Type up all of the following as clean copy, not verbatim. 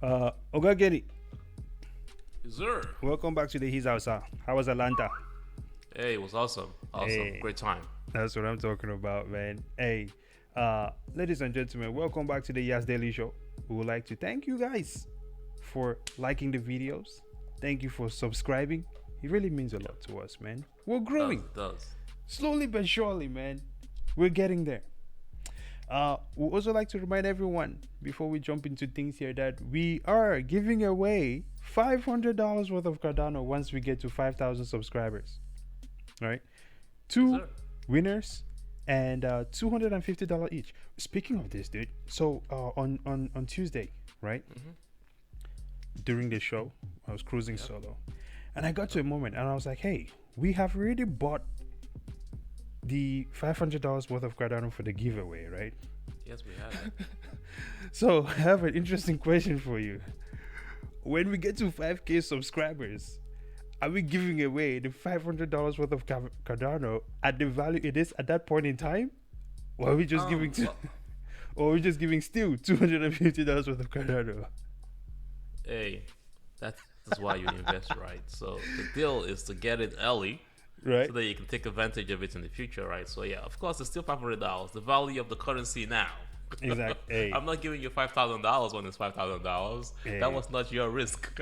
Ogageri, Yes, sir. welcome back to the His House. How was Atlanta? Hey, it was awesome. Awesome. Hey, Great time. that's what I'm talking about, man. Hey, ladies and gentlemen, welcome back to the Yas Daily Show. We would like to thank you guys for liking the videos. Thank you for subscribing. It really means a lot to us, man. We're Does, growing does. slowly but surely, man. We're getting there. We also like to remind everyone before we jump into things here that we are giving away $500 worth of Cardano once we get to 5,000 subscribers. All right, Yes, two sir. winners and $250 each. Speaking of this, dude, so on Tuesday, right, during the show, I was cruising solo, and I got to a moment, and I was like, "Hey, we have already bought the $500 worth of Cardano for the giveaway, right?" Yes, we have. So I have an interesting question for you. When we get to 5K subscribers, are we giving away the $500 worth of Cardano at the value it is at that point in time? Or are we just giving Well, or are we just giving still $250 worth of Cardano? hey, that's why you invest, right? So the deal is to get it early Right? so that you can take advantage of it in the future, right? So yeah, of course, it's still $500. The value of the currency now. Exactly. Hey, I'm not giving you $5,000 when it's $5,000. Hey. That was not your risk.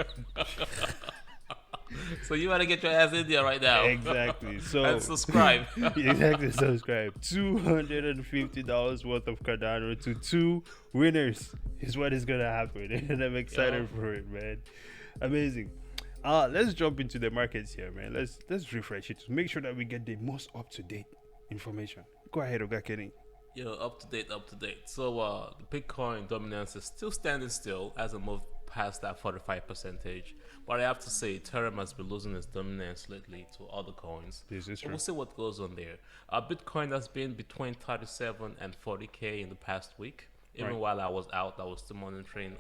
So you better get your ass in there right now. exactly. So And subscribe. exactly, subscribe. $250 worth of Cardano to two winners is what is gonna happen. And I'm excited Yeah. for it, man. Amazing. Let's jump into the markets here, man. Let's refresh it to make sure that we get the most up to date information. Go ahead, Oga Kenny. Up to date, up to date. So the Bitcoin dominance is still standing still as it moved past that 45 percentage. But I have to say, Ethereum has been losing its dominance lately to other coins. This is So true. we'll see what goes on there. Bitcoin has been between 37 and 40K in the past week. Even Right. while I was out, I was still monitoring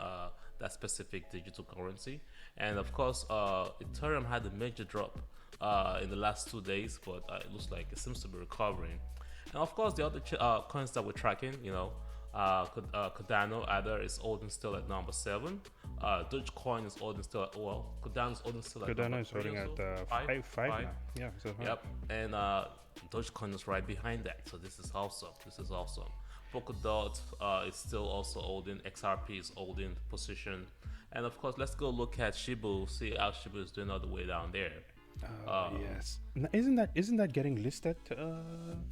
that specific digital currency. And of course, Ethereum had a major drop in the last 2 days, but it looks like it seems to be recovering. And of course, the other coins that we're tracking, Cardano either is holding still at number 7. Dogecoin is holding still at, Cardano is holding still at Cardano number is 3 holding or at so. five now. Yeah, so Yep. And Dogecoin is right behind that. So this is awesome. This is awesome. Polkadot is still also holding. XRP is holding position. And of course, let's go look at Shibu, see how Shibu is doing all the way down there. yes. Isn't that getting listed?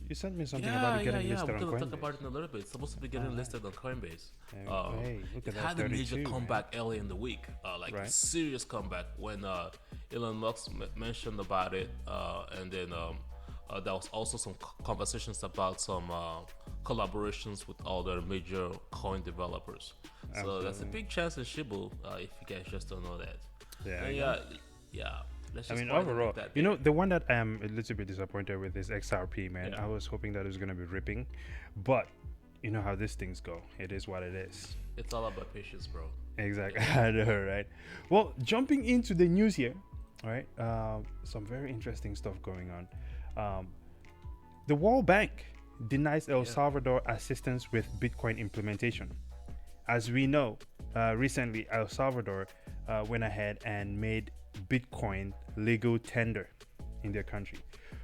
You sent me something about it getting listed We're on gonna talk Coinbase. about it in a little bit. It's supposed to be getting listed on Coinbase. Hey, look It at that, had a major 32, man. comeback early in the week, like a Right. serious comeback when Elon Musk mentioned about it, and then there was also some conversations about some collaborations with other major coin developers. So that's a big chance in Shibu if you guys just don't know that. Yeah, And yeah. Let's I just mean, go ahead and overall, leave that you there. know, the one that I am a little bit disappointed with is XRP, man. Yeah. I was hoping that it was going to be ripping, but you know how these things go. It is what it is. It's all about patience, bro. Exactly. I know, right? Well, jumping into the news here, all right, some very interesting stuff going on. The World Bank denies El Salvador assistance with Bitcoin implementation. As we know, recently El Salvador went ahead and made Bitcoin legal tender in their country,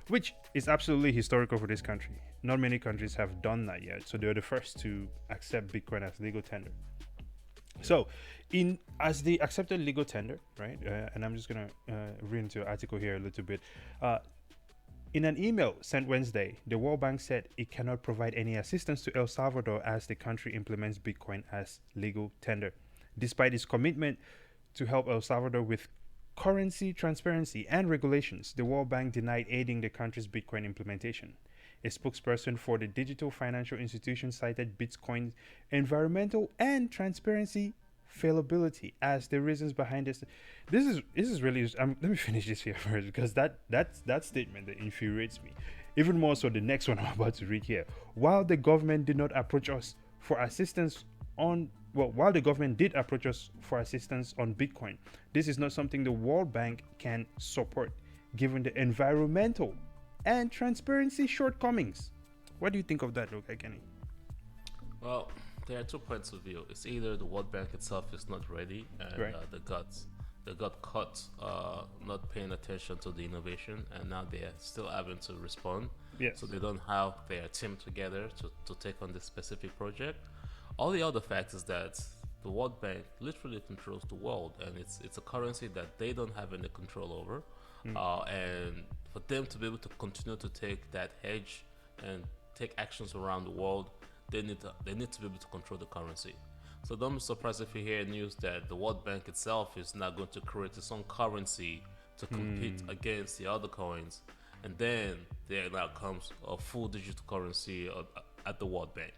which is absolutely historical for this country. Not many countries have done that yet, so they're the first to accept Bitcoin as legal tender. So, as they accepted legal tender, right? And I'm just gonna read into the article here a little bit. In an email sent Wednesday, the World Bank said it cannot provide any assistance to El Salvador as the country implements Bitcoin as legal tender, despite its commitment to help El Salvador with currency transparency and regulations. The World Bank denied aiding the country's Bitcoin implementation. A spokesperson for the digital financial institution cited Bitcoin's environmental and transparency failability as the reasons behind this. This is really. Let me finish this here first because that statement that infuriates me. Even more so, the next one I'm about to read here. While the government did not approach us for assistance on while the government did approach us for assistance on Bitcoin, this is not something the World Bank can support, given the environmental and transparency shortcomings. What do you think of that, okay, Kenny? Well, there are two points of view. It's either the World Bank itself is not ready, and Right. they got caught not paying attention to the innovation, and now they are still having to respond. Yes. So they don't have their team together to take on this specific project. All the other fact is that the World Bank literally controls the world, and it's a currency that they don't have any control over. And for them to be able to continue to take that hedge and take actions around the world, they need to be able to control the currency. So don't be surprised if you hear news that the World Bank itself is now going to create its own currency to compete against the other coins, and then there now comes a full digital currency at the World Bank.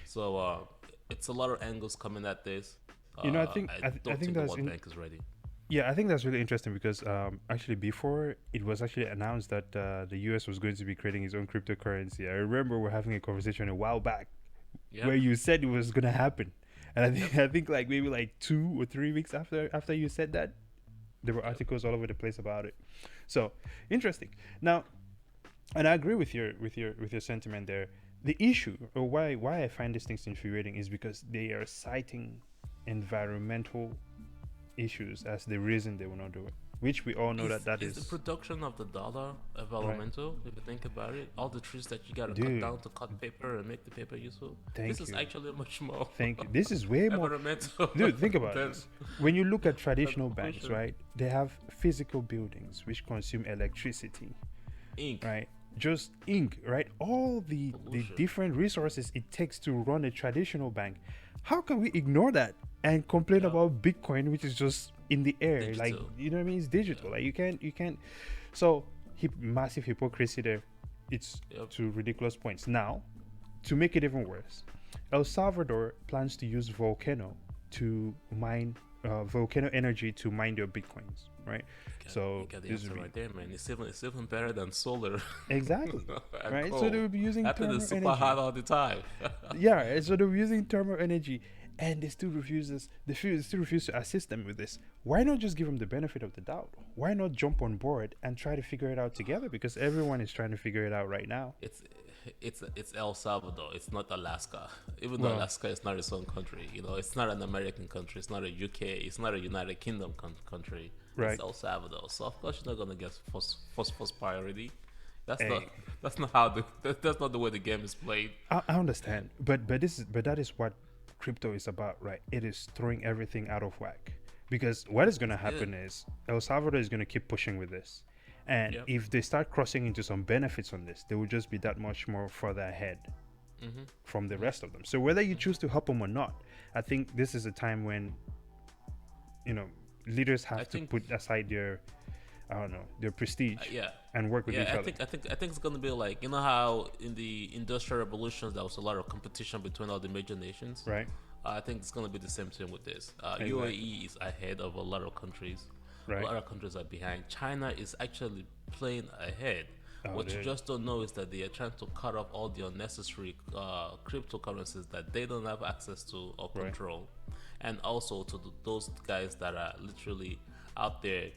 So it's a lot of angles coming at this. I think I don't think the World Bank is ready. Yeah, I think that's really interesting because actually before it was actually announced that the US was going to be creating its own cryptocurrency, I remember we're having a conversation a while back Yeah. where you said it was going to happen. And I think like maybe like 2 or 3 weeks after you said that, there were articles all over the place about it. So interesting. Now, and I agree with your sentiment there. The issue, or why I find these things infuriating, is because they are citing environmental issues as the reason they will not do it, which we all know that is is. the production of the dollar environmental. If you think about it, all the trees that you gotta cut Dude. down to cut paper and make the paper useful. Thank This is you. actually much more Thank you. This is way more. environmental. Dude, think about than- this. When you look at traditional banks, pollution. right? They have physical buildings which consume electricity, Ink. right? Just ink, right? All the Pollution. different resources it takes to run a traditional bank. How can we ignore that and complain Yeah. about Bitcoin, which is just in the air? Like, Digital. you know what I mean? It's digital. Like you can't. So massive hypocrisy there. It's Yep. to ridiculous points. Now, to make it even worse, El Salvador plans to use volcano to mine volcano energy to mine their bitcoins, right? So you got the this answer would be- right there, man. It's even better than solar. Exactly. and Right, so coal. they will be using That thing thermal is super energy. hot all the time. Yeah, and so they're using thermal energy, and they still still refuse to assist them with this. Why not just give them the benefit of the doubt? Why not jump on board and try to figure it out together? Because everyone is trying to figure it out right now. It's El Salvador. It's not Alaska. Even though Well- Alaska is not its own country, it's not an American country. It's not a UK. It's not a United Kingdom country. Right. It's El Salvador. So of course you're not gonna get first priority. That's Hey. not that's not how that's not the way the game is played. I understand, but that is what crypto is about, right? It is throwing everything out of whack. Because what is going to happen is El Salvador is going to keep pushing with this, and Yep. if they start crossing into some benefits on this, they will just be that much more further ahead from the rest of them. So whether you choose to help them or not, I think this is a time when leaders have I to think- put aside their their prestige Yeah. and work with each Yeah, other. I think it's gonna be like how in the industrial revolutions there was a lot of competition between all the major nations. Right. I think it's gonna be the same thing with this. Exactly. UAE is ahead of a lot of countries. Right. A lot of countries are behind. China is actually playing ahead. Oh, What you dude. just don't know is that they are trying to cut off all the unnecessary cryptocurrencies that they don't have access to or Right. control, and also to those guys that are literally out there.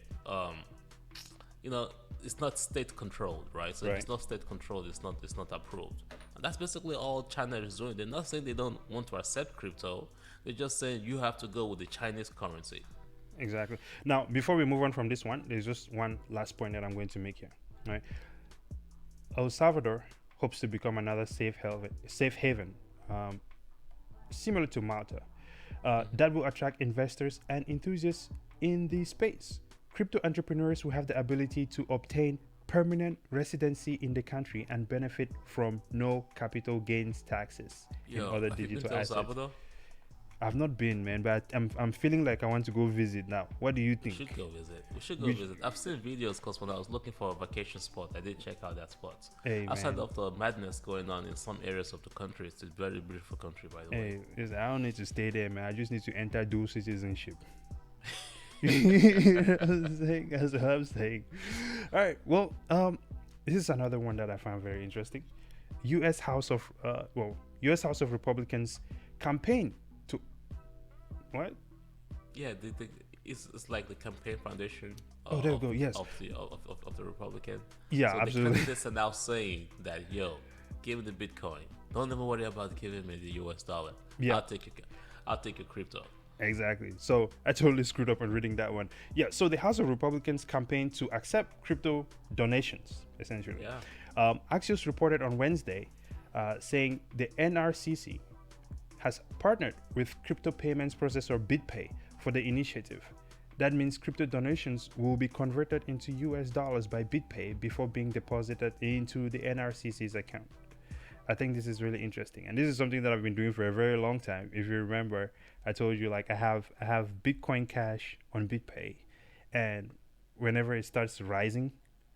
It's not state controlled, right? So if it's Right. not state controlled, it's not approved. And that's basically all China is doing. They're not saying they don't want to accept crypto. They're just saying you have to go with the Chinese currency. Exactly. Now, before we move on from this one, there's just one last point that I'm going to make here. Right. El Salvador hopes to become another safe haven, similar to Malta, that will attract investors and enthusiasts in the space. Crypto entrepreneurs will have the ability to obtain permanent residency in the country and benefit from no capital gains taxes in other have you been digital to El assets. Salvador? I've not been, man, but I'm feeling like I want to go visit now. What do you We think? should go visit. We should go We- visit. I've seen videos because when I was looking for a vacation spot, I did check out that spot. Hey, Outside man. of the madness going on in some areas of the country, it's a very beautiful country, by the way. Hey, listen, I don't need to stay there, man. I just need to enter dual citizenship. You know what I'm saying? That's what I'm saying. All right. Well, this is another one that I found very interesting. U.S. House of Republicans campaign to what? Yeah, it's like the campaign foundation. Oh, there we go, yes. Of the Republican. Yeah, so absolutely. The candidates are now saying that give me the Bitcoin. don't even worry about giving me the US dollar. Yeah. I'll take your crypto. Exactly. So I totally screwed up on reading that one. Yeah. So the House of Republicans campaigned to accept crypto donations, essentially. Yeah. Axios reported on Wednesday, saying the NRCC has partnered with crypto payments processor BitPay for the initiative. That means crypto donations will be converted into US dollars by BitPay before being deposited into the NRCC's account. I think this is really interesting, and this is something that I've been doing for a very long time. If you remember, I told you like I have Bitcoin Cash on BitPay, and whenever it starts rising,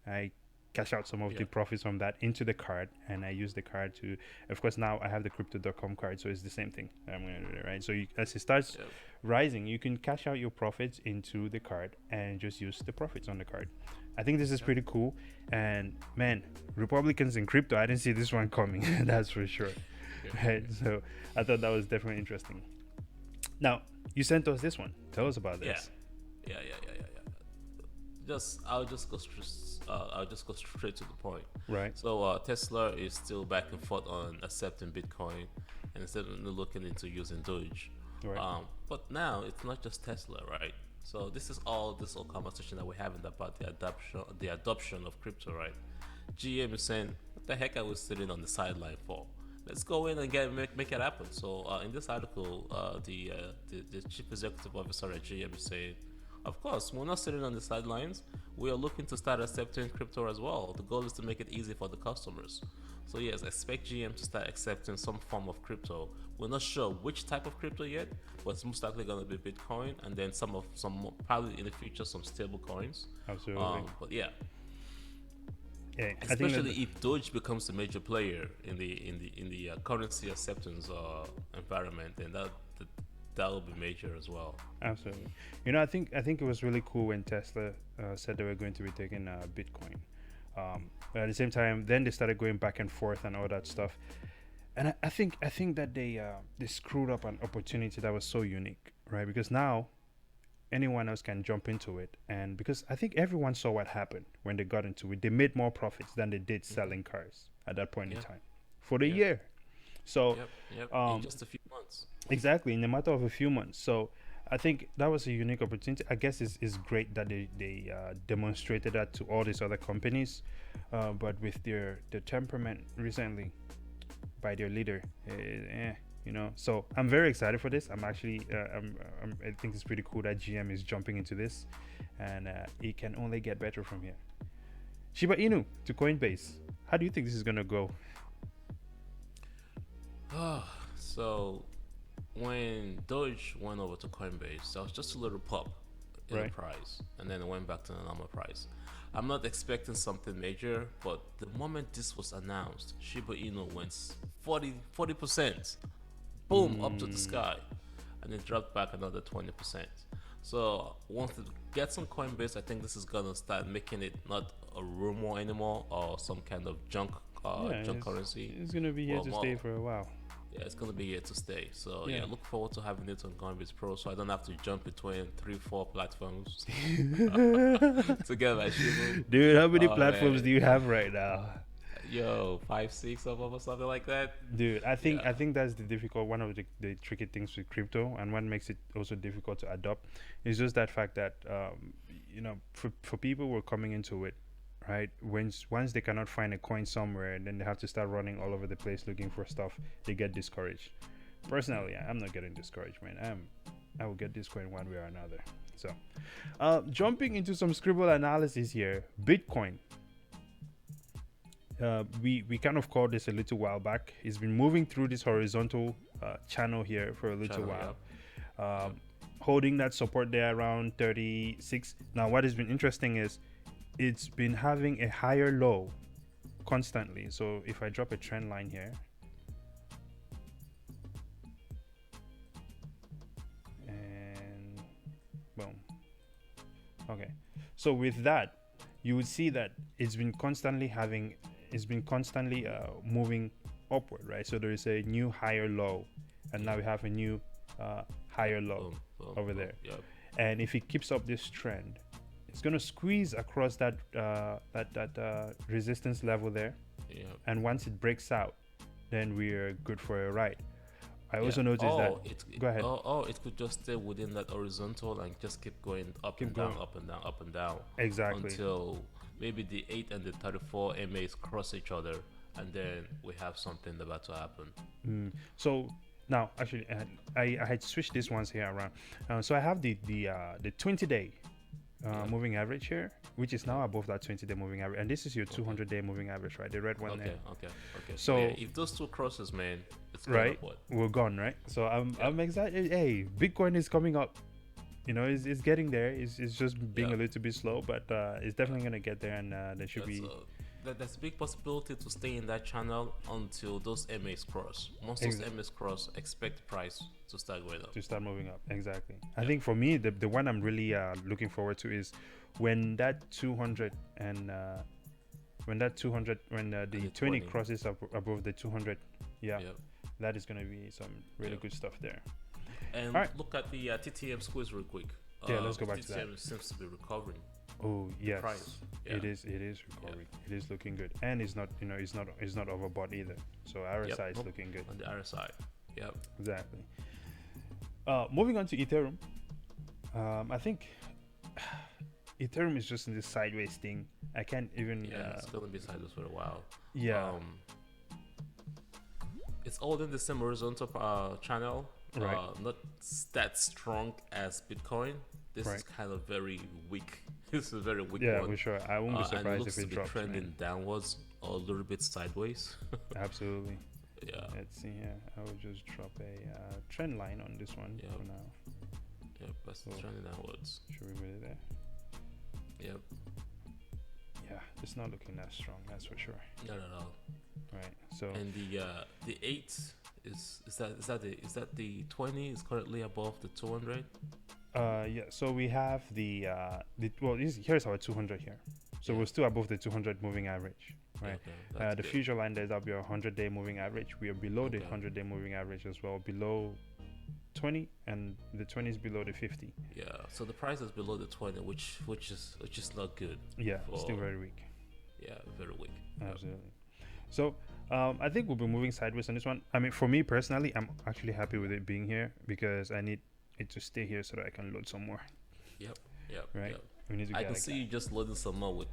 I cash out some of the profits from that into the card, and I use the card to. Of course, now I have the Crypto.com card, so it's the same thing. I'm gonna do it, right. So as it starts rising, you can cash out your profits into the card and just use the profits on the card. I think this is pretty cool. And man, Republicans in crypto, I didn't see this one coming. That's for sure. Right. So I thought that was definitely interesting. Now, you sent us this one. Tell us about this. Yeah. I'll just go straight to the point. Right. So Tesla is still back and forth on accepting Bitcoin and instead of looking into using Doge. Right. But now it's not just Tesla, right? So this whole conversation that we're having about the adoption of crypto, right? GM is saying, "What the heck are we sitting on the sideline for? Let's go in and make it happen." So in this article, the chief executive officer at GM is saying, "Of course, we're not sitting on the sidelines. We are looking to start accepting crypto as well. The goal is to make it easy for the customers. So yes, expect GM to start accepting some form of crypto. We're not sure which type of crypto yet, but it's most likely going to be Bitcoin, and then some probably in the future some stable coins. Absolutely. But yeah, Yeah, I think especially if Doge becomes a major player in the currency acceptance environment, then that will be major as well. Absolutely. I think it was really cool when Tesla said they were going to be taking Bitcoin. But at the same time, then they started going back and forth and all that stuff. And I think that they screwed up an opportunity that was so unique, right? Because now anyone else can jump into it, and because I think everyone saw what happened when they got into it, they made more profits than they did selling cars at that point in time for the year. So in just a few months. Exactly, in a matter of a few months. So I think that was a unique opportunity. I guess it's great that they demonstrated that to all these other companies, but with their temperament recently by their leader, So I'm very excited for this. I'm actually, I think it's pretty cool that GM is jumping into this, and it can only get better from here. Shiba Inu to Coinbase. How do you think this is gonna go? So when Doge went over to Coinbase, there was just a little pop in the price, and then it went back to the normal price. I'm not expecting something major, but the moment this was announced, Shiba Inu went 40%, boom, up to the sky, and it dropped back another 20%. So once it gets on Coinbase, I think this is gonna start making it not a rumor anymore or some kind of junk currency. It's gonna be here to stay for a while. Yeah, it's gonna be here to stay. So look forward to having it on Coinbase Pro, so I don't have to jump between 3-4 platforms to get my Shiba. Dude, how many platforms do you have right now? Yo, 5-6 of them or something like that. Dude, I think that's one of the tricky things with crypto, and what makes it also difficult to adopt is just that fact that for people who are coming into it, right, once they cannot find a coin somewhere, and then they have to start running all over the place looking for stuff, they get discouraged. Personally, I'm not getting discouraged, man. I will get this coin one way or another. So jumping into some scribble analysis here, Bitcoin. We kind of called this a little while back. It's been moving through this horizontal channel here for a little while, holding that support there around 36. Now what has been interesting is it's been having a higher low constantly. So if I drop a trend line here, and boom. Okay, so with that, you would see that it's been constantly moving upward, right? So there is a new higher low, and now we have a new higher low over there. And if it keeps up this trend, it's going to squeeze across that resistance level there. And once it breaks out, then we're good for a ride. I Yeah. also noticed that. Go ahead. It could just stay within that horizontal and just keep going up Keep and down, going. up and down, up and down Exactly. until maybe the 8 and the 34 MAs cross each other, and then we have something about to happen. So now, actually, I had switched these ones here around. So I have the 20-day moving average here, which is now above that 20-day moving average, and this is your 200-day moving average, right? The red one Okay, there. okay. So- yeah, if those two crosses, man, it's going Right, upward. we're gone, right? So I'm excited. Hey, Bitcoin is coming up. You know, it's getting there. It's just being Yeah. a little bit slow, but it's definitely gonna get there, and there should be. There's a big possibility to stay in that channel until those MAs cross. Once those MAs cross, expect price to start going up. To start moving up. Exactly. I think for me, the one I'm really looking forward to is when that 200 and when the 20 20. crosses up above the 200. Yeah, Yep. that is going to be some really Yeah. good stuff there. And Alright. look at the TTM squeeze real quick. Yeah, let's go back to that. TTM seems to be recovering. Oh yes, price. Yeah. it is recovering. It is looking good, and it's not it's not overbought either. So RSI is Nope. looking good. On the other side. Yep. Exactly. Moving on to Ethereum, I think Ethereum is just in this sideways thing. I can't even. Yeah, it's gonna be sideways for a while. Yeah. It's all in the same horizontal channel. Right. Not that strong as Bitcoin. This is Right. kind of very weak. This is a very weak Yeah, one. for sure. I won't be And it surprised looks if to it be drops. trending Man. downwards or a little bit sideways. Absolutely. Yeah. Let's see here. I will just drop a trend line on this one Yep. for now. Yep, that's Oh. trending downwards. Should we put it there? Yep. Yeah, it's not looking that strong. That's for sure. Not at all. Right. So And the 8 is that the 20 is currently above the 200. yeah. So we have the well. Here's our 200 here. So Yeah. we're still above the 200 moving average. Right. Okay, that's The good. future line there's up your 100-day moving average. We are below the Okay. 100-day moving average as well, below 20, and the 20 is below the 50. Yeah, so the price is below the 20, which is not good. Yeah, still For- very weak. Yeah, very weak. Yep. Absolutely. So I think we'll be moving sideways on this one. I mean, for me personally, I'm actually happy with it being here because I need it to stay here so that I can load some more. Yep. Right. Yep. We need to I get can like see you just loading some more with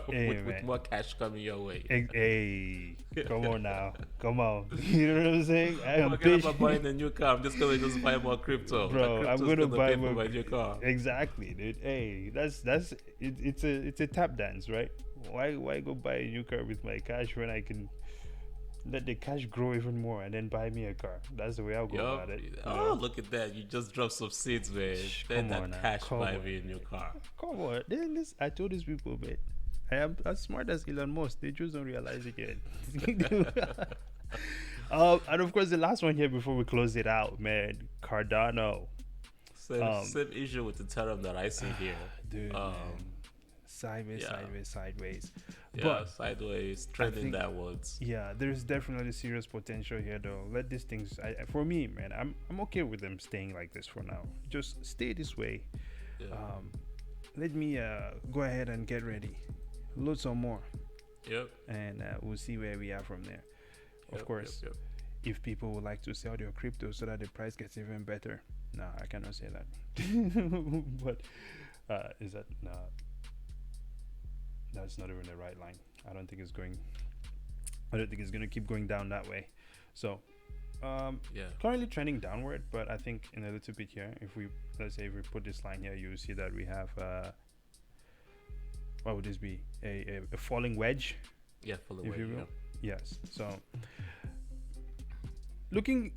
Hey, with man. more cash coming your way. Hey, come on now, come on. You know what I'm saying? I am Forget about patient. buying a new car. I'm just gonna buy more crypto. Bro, The I'm crypto's gonna buy pay for more my new car. Exactly, dude. Hey, that's it, it's a tap dance, right? Why go buy a new car with my cash when I can let the cash grow even more and then buy me a car? That's the way I'll go about it. you Oh, know? look at that! You just dropped some seeds, man. Come Let on now, that cash come buy on. me a new car. Come on, I told these people, man. I am as smart as Elon Musk. They just don't realize it yet. And of course, the last one here before we close it out, man. Cardano, Same issue with the Ethereum that I see here. dude. Um, Man. Sideways, yeah. sideways. Yeah, But sideways, trending think- downwards. yeah, there's definitely serious potential here, though. Let these things. For me, man, I'm okay with them staying like this for now. Just stay this way. Yeah. Let me go ahead and get ready. Load some more, Yep. and we'll see where we are from there. Of Yep, course, Yep, if people would like to sell their crypto so that the price gets even better, no, I cannot say that. But is that no? That's not even the right line. I don't think it's going. I don't think it's gonna keep going down that way. So, Yeah. currently trending downward, but I think in a little bit here, if we let's say if we put this line here, you will see that we have what would this be? A falling wedge, Yeah, full if away. you will. Yeah. Yes. So looking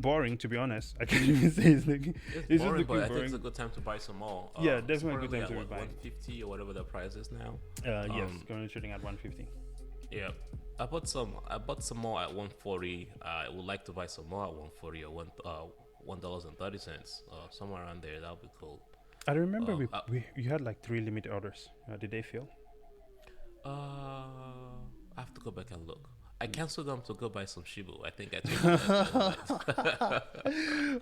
boring, to be honest. I can't even say it's looking. It's It's just boring, but looking I think it's a boring. good time to buy some more. Yeah, It's definitely a good currently time at to be what, buying. 150 or whatever the price is now. Yes, Um, currently trading at 150. Yeah. I bought some more at 140. I would like to buy some more at 140 or $1.30. Somewhere around there. That would be cool. I remember um, we had like 3 limited orders. Did they fail? I have to go back and look. I canceled them to go buy some Shibu. I think I told you that.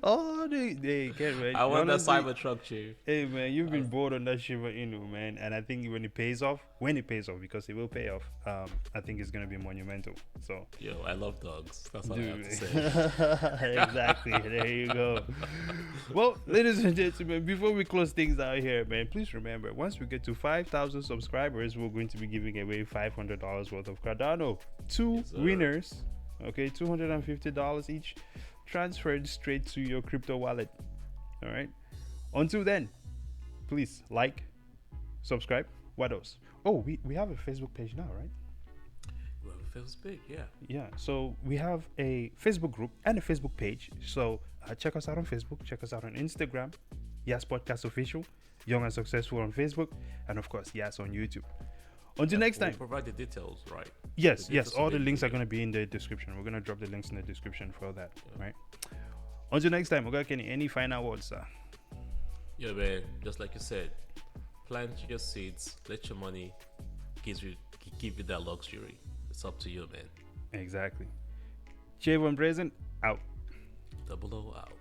Oh, they get ready. I want that Honestly, Cybertruck, chief. Hey man, you've been bored on that Shiba Inu, man, and I think when it pays off, when it pays off, because it will pay off. I think it's gonna be monumental. So Yo, I love dogs. That's all I have dude, to say. exactly. There you go. Well, ladies and gentlemen, before we close things out here, man, please remember, once we get to 5,000 subscribers, we're going to be giving away $500 worth of Cardano. Two Yes, sir. winners, okay, $250 each, transferred straight to your crypto wallet. All right. Until then, please like, subscribe. What else? Oh, we have a Facebook page now, right? Well, it feels big, yeah. Yeah, so we have a Facebook group and a Facebook page. So check us out on Facebook, check us out on Instagram, Yas Podcast Official, Young and Successful on Facebook, and of course, Yas on YouTube. Until next We'll time. provide the details, right? Yes, The yes, details all will the be links are included. going to be in the description. We're going to drop the links in the description for that, right? Until next time, Oga Kenny, any final words, sir? Yeah, man. Just like you said, plant your seeds. Let your money give you that luxury. It's up to you, man. Exactly. Javon Brazen, out. Double O out.